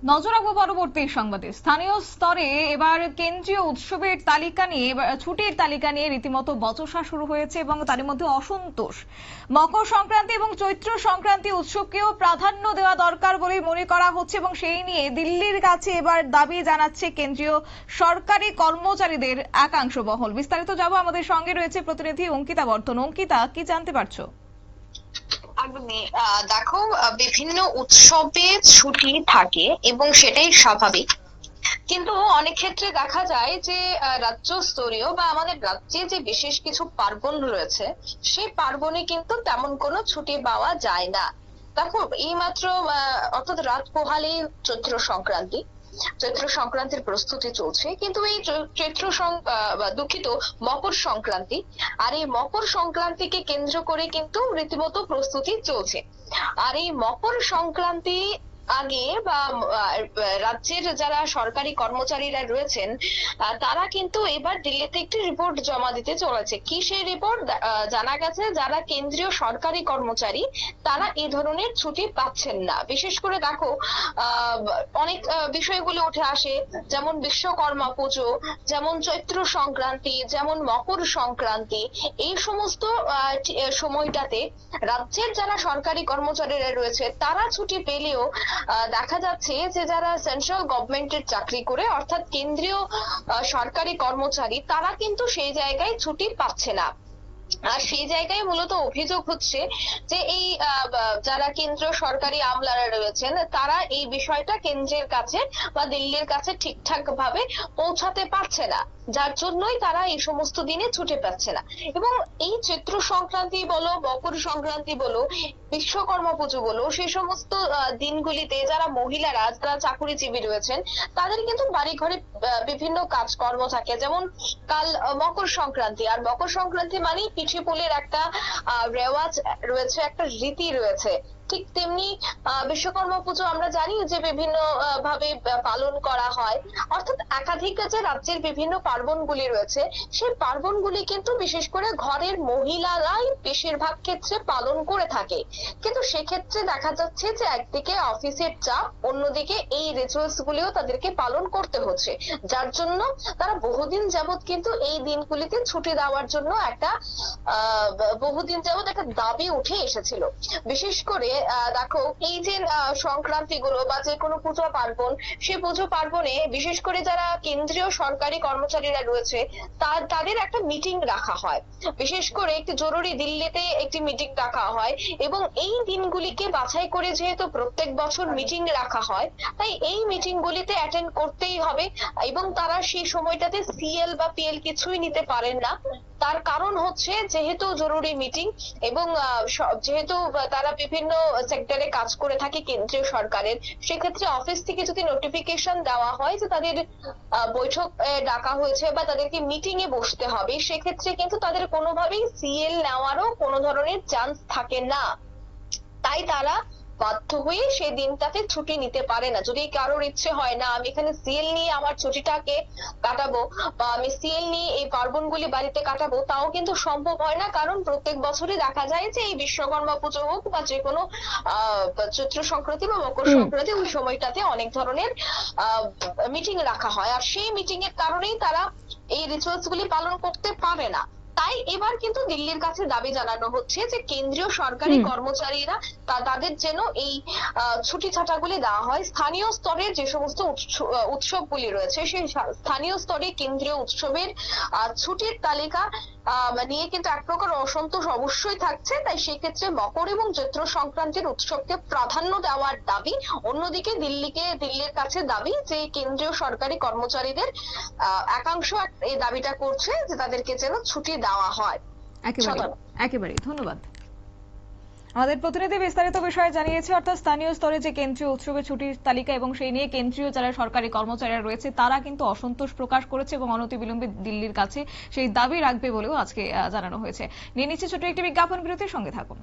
নজর রাখবো পরবর্তী সংবাদে। স্থানীয় স্তরে এবার কেন্দ্রীয় উৎসবের তালিকা নিয়ে ছুটির তালিকা নিয়ে রীতিমতো বচসা শুরু হয়েছে এবং তার মধ্যে অসন্তোষ। মকর সংক্রান্তি এবং চৈত্র সংক্রান্তি উৎসবকেও প্রাধান্য দেওয়া দরকার বলে মনে করা হচ্ছে এবং সেই নিয়ে দিল্লির কাছে এবার দাবি জানাচ্ছে কেন্দ্রীয় সরকারি কর্মচারীদের একাংশ মহল। বিস্তারিত যাব, আমাদের সঙ্গে রয়েছে প্রতিনিধি অঙ্কিতা বর্ধন। অঙ্কিতা, কি জানতে পারছো? একদমই দেখো, বিভিন্ন উৎসবে ছুটি থাকে এবং সেটাই স্বাভাবিক। কিন্তু অনেক ক্ষেত্রে দেখা যায় যে রাজ্য স্তরীয় বা আমাদের রাজ্যে যে বিশেষ কিছু পার্বণ রয়েছে, সেই পার্বণে কিন্তু তেমন কোনো ছুটি পাওয়া যায় না। দেখো, এইমাত্র অর্থাৎ রাত পোহালেই চৈত্র সংক্রান্তির প্রস্তুতি চলছে, কিন্তু এই দুঃখিত, মকর সংক্রান্তি। আর এই মকর সংক্রান্তিকে কেন্দ্র করে কিন্তু রীতিমতো প্রস্তুতি চলছে। আর এই মকর সংক্রান্তি আগে বা রাজ্যের যারা সরকারি কর্মচারীরা রয়েছেন, তারা কিন্তু এবার দিল্লিতে একটি রিপোর্ট জমা দিতে চলেছে। কি সেই রিপোর্ট? জানা গেছে যারা কেন্দ্রীয় সরকারি কর্মচারী তারা এই ধরনের ছুটি পাচ্ছেন না। বিশেষ করে দেখো, অনেক বিষয়গুলো উঠে আসে, যেমন বিশ্বকর্মা পুজো, যেমন চৈত্র সংক্রান্তি, যেমন মকর সংক্রান্তি। এই সমস্ত সময়টাতে রাজ্যের যারা সরকারি কর্মচারীরা রয়েছে তারা ছুটি পেলেও দেখা যাচ্ছে যে যারা সেন্ট্রাল গভর্নমেন্টের চাকরি করে, অর্থাৎ কেন্দ্রীয় সরকারি কর্মচারী, তারা কিন্তু সেই জায়গায় ছুটি পাচ্ছে না। আর সেই জায়গায় মূলত অভিযোগ হচ্ছে যে এই যারা কেন্দ্রীয় সরকারি আমলারা রয়েছেন তারা এই বিষয়টা কেন্দ্রের কাছে বা দিল্লির কাছে ঠিকঠাক ভাবে পৌঁছাতে পারছে না, যার জন্যই তারা এই সমস্ত দিনে ছুটি পাচ্ছে না। এবং এই চৈত্র সংক্রান্তি বলো, মকর সংক্রান্তি বলো, বিশ্বকর্মা পুজো বলো, সেই সমস্ত দিনগুলিতে যারা মহিলারা, যারা চাকুরিজীবী রয়েছেন, তাদের কিন্তু বাড়ি ঘরে বিভিন্ন কাজকর্ম থাকে। যেমন কাল মকর সংক্রান্তি, আর মকর সংক্রান্তি মানে পিঠে পুলির একটা রেওয়াজ রয়েছে, একটা রীতি রয়েছে। ঠিক তেমনি বিশ্বকর্মা পুজো আমরা জানি যে বিভিন্ন ভাবে পালন করা হয়। অর্থাৎ একাধিক যে রাজ্যের বিভিন্ন পার্বণগুলি রয়েছে, সেই পার্বণগুলি কিন্তু বিশেষ করে ঘরের মহিলারাই বেশিরভাগ ক্ষেত্রে পালন করে থাকে। কিন্তু সেক্ষেত্রে দেখা যাচ্ছে যে একদিকে অফিসের চাপ, অন্যদিকে এই রিচুয়ালস গুলিও তাদেরকে পালন করতে হচ্ছে, যার জন্য তারা বহুদিন যাবৎ কিন্তু এই দিনগুলিতে ছুটি দেওয়ার জন্য বহুদিন যাবৎ একটা দাবি উঠে এসেছিল। বিশেষ করে দেখো, এই যে সংক্রান্তি গুলো বা যে কোনো পুজো পার্বণ, সেই পুজো পার্বণে বিশেষ করে যারা কেন্দ্রীয় সরকারি কর্মচারীরা রয়েছে তাদের একটা মিটিং রাখা হয়। বিশেষ করে একটি জরুরি দিল্লিতে একটি মিটিং রাখা হয়, এবং এই দিনগুলিকে বাছাই করে যেহেতু প্রত্যেক বছর মিটিং রাখা হয়, তাই এই মিটিং গুলিতে অ্যাটেন্ড করতেই হবে। এবং তারা সেই সময়টাতে সিএল বা পিএল কিছুই নিতে পারেন না। তার কারণ হচ্ছে যেহেতু জরুরি মিটিং, এবং যেহেতু তারা বিভিন্ন সেক্টরে কাজ করে থাকে কেন্দ্রীয় সরকারের, সেক্ষেত্রে অফিস থেকে যদি নোটিফিকেশন দেওয়া হয় যে তাদের বৈঠক ডাকা হয়েছে বা তাদেরকে মিটিং এ বসতে হবে, সেক্ষেত্রে কিন্তু তাদের কোনোভাবেই সিএল নেওয়ারও কোনো ধরনের চান্স থাকে না। তাই তারা বাধ্য হয়ে সেই দিনটাতে ছুটি নিতে পারে না। যদি কারোর ইচ্ছে হয় না আমি এখানে সিএল নিয়ে আমার ছুটিটাকে কাটাবো, বা আমি সিএল নিয়ে এই পার্বণগুলি বাড়িতে কাটাবো, তাও কিন্তু সম্ভব হয় না। কারণ প্রত্যেক বছরই দেখা যায় যে এই বিশ্বকর্মা পুজো হোক বা যে কোনো চৈত্র সংক্রান্তি বা মকর সংক্রান্তি, ওই সময়টাতে অনেক ধরনের মিটিং রাখা হয়, আর সেই মিটিং এর কারণেই তারা এই রিচুয়ালস গুলি পালন করতে পারে না। তাই এবার কিন্তু দিল্লির কাছে দাবি জানানো হচ্ছে যে কেন্দ্রীয় সরকারি কর্মচারীরা তাদের যেন এই ছুটি ছাটাগুলি দেওয়া হয়। স্থানীয় স্তরের যে সমস্ত উৎসবগুলি রয়েছে, সেই স্থানীয় স্তরে কেন্দ্রীয় উৎসবের ছুটির তালিকা নিয়ে কিন্তু এক প্রকার অসন্তোষ অবশ্যই থাকছে। তাই সেক্ষেত্রে মকর এবং চৈত্র সংক্রান্তির উৎসবকে প্রাধান্য দেওয়ার দাবি। অন্যদিকে দিল্লির কাছে দাবি যে কেন্দ্রীয় সরকারি কর্মচারীদের একাংশ এই দাবিটা করছে যে তাদেরকে যেন ছুটি দেওয়া হয়। একেবারে ধন্যবাদ। আমাদের প্রতিনিধি বিস্তারিত বিষয়ে জানিয়েছে, অর্থাৎ স্থানীয় স্তরে যে কেন্দ্রীয় উৎসবের ছুটির তালিকা এবং সেই নিয়ে কেন্দ্রীয় যারা সরকারি কর্মচারীরা রয়েছে তারা কিন্তু অসন্তোষ প্রকাশ করেছে এবং অনতিবিলম্বে দিল্লির কাছে সেই দাবি রাখবে বলেও আজকে জানানো হয়েছে। নিয়ে নিচ্ছে ছোট একটি বিজ্ঞাপন বিরতির, সঙ্গে থাকুন।